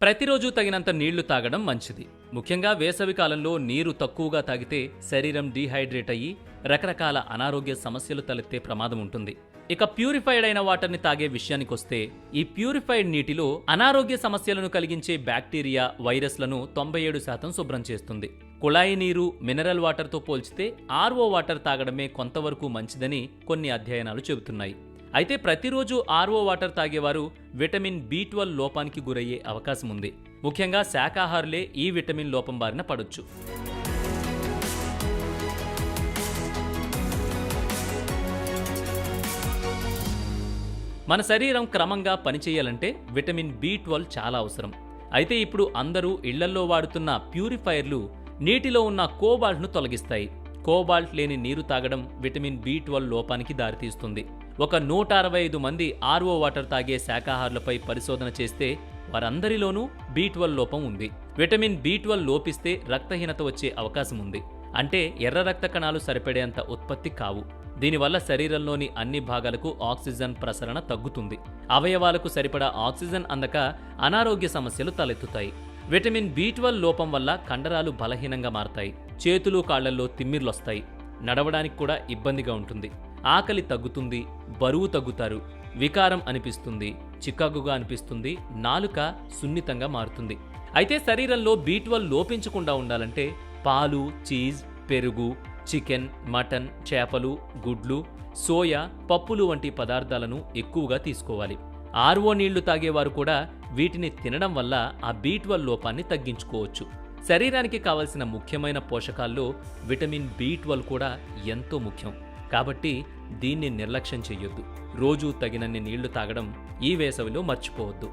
ప్రతిరోజు తగినంత నీళ్లు తాగడం మంచిది. ముఖ్యంగా వేసవి కాలంలో నీరు తక్కువగా తాగితే శరీరం డీహైడ్రేట్ అయ్యి రకరకాల అనారోగ్య సమస్యలు తలెత్తే ప్రమాదం ఉంటుంది. ఇక ప్యూరిఫైడ్ అయిన వాటర్ని తాగే విషయానికొస్తే ఈ ప్యూరిఫైడ్ నీటిలో అనారోగ్య సమస్యలను కలిగించే బ్యాక్టీరియా, వైరస్లను 97% శుభ్రం చేస్తుంది. కుళాయి నీరు, మినరల్ వాటర్తో పోల్చితే ఆర్ఓ వాటర్ తాగడమే కొంతవరకు మంచిదని కొన్ని అధ్యయనాలు చెబుతున్నాయి. అయితే ప్రతిరోజు ఆర్ఓ వాటర్ తాగేవారు విటమిన్ B12 లోపానికి గురయ్యే అవకాశం ఉంది. ముఖ్యంగా శాకాహారులే ఈ విటమిన్ లోపం బారిన పడొచ్చు. మన శరీరం క్రమంగా పనిచేయాలంటే విటమిన్ B12 చాలా అవసరం. అయితే ఇప్పుడు అందరూ ఇళ్లల్లో వాడుతున్న ప్యూరిఫైయర్లు నీటిలో ఉన్న కోబాల్ట్ను తొలగిస్తాయి. కోబాల్ట్ లేని నీరు తాగడం విటమిన్ B12 లోపానికి దారితీస్తుంది. ఒక 165 మంది ఆర్ఓ వాటర్ తాగే శాకాహారులపై పరిశోధన చేస్తే వారందరిలోనూ B12 లోపం ఉంది. విటమిన్ B12 లోపిస్తే రక్తహీనత వచ్చే అవకాశం ఉంది. అంటే ఎర్ర రక్త కణాలు సరిపడేంత ఉత్పత్తి కావు. దీనివల్ల శరీరంలోని అన్ని భాగాలకు ఆక్సిజన్ ప్రసరణ తగ్గుతుంది. అవయవాలకు సరిపడా ఆక్సిజన్ అందక అనారోగ్య సమస్యలు తలెత్తుతాయి. విటమిన్ B12 లోపం వల్ల కండరాలు బలహీనంగా మారతాయి. చేతులు కాళ్లల్లో తిమ్మిర్లొస్తాయి. నడవడానికి కూడా ఇబ్బందిగా ఉంటుంది. ఆకలి తగ్గుతుంది, బరువు తగ్గుతారు, వికారం అనిపిస్తుంది, చికాకుగా అనిపిస్తుంది, నాలుక సున్నితంగా మారుతుంది. అయితే శరీరంలో B12 లోపించకుండా ఉండాలంటే పాలు, చీజ్, పెరుగు, చికెన్, మటన్, చేపలు, గుడ్లు, సోయా, పప్పులు వంటి పదార్థాలను ఎక్కువగా తీసుకోవాలి. ఆర్ఓ నీళ్లు తాగేవారు కూడా వీటిని తినడం వల్ల ఆ B12 లోపాన్ని తగ్గించుకోవచ్చు. శరీరానికి కావలసిన ముఖ్యమైన పోషకాల్లో విటమిన్ B12 కూడా ఎంతో ముఖ్యం. కాబట్టి దీన్ని నిర్లక్ష్యం చెయ్యొద్దు. రోజూ తగినన్ని నీళ్లు తాగడం ఈ వేసవిలో మర్చిపోవద్దు.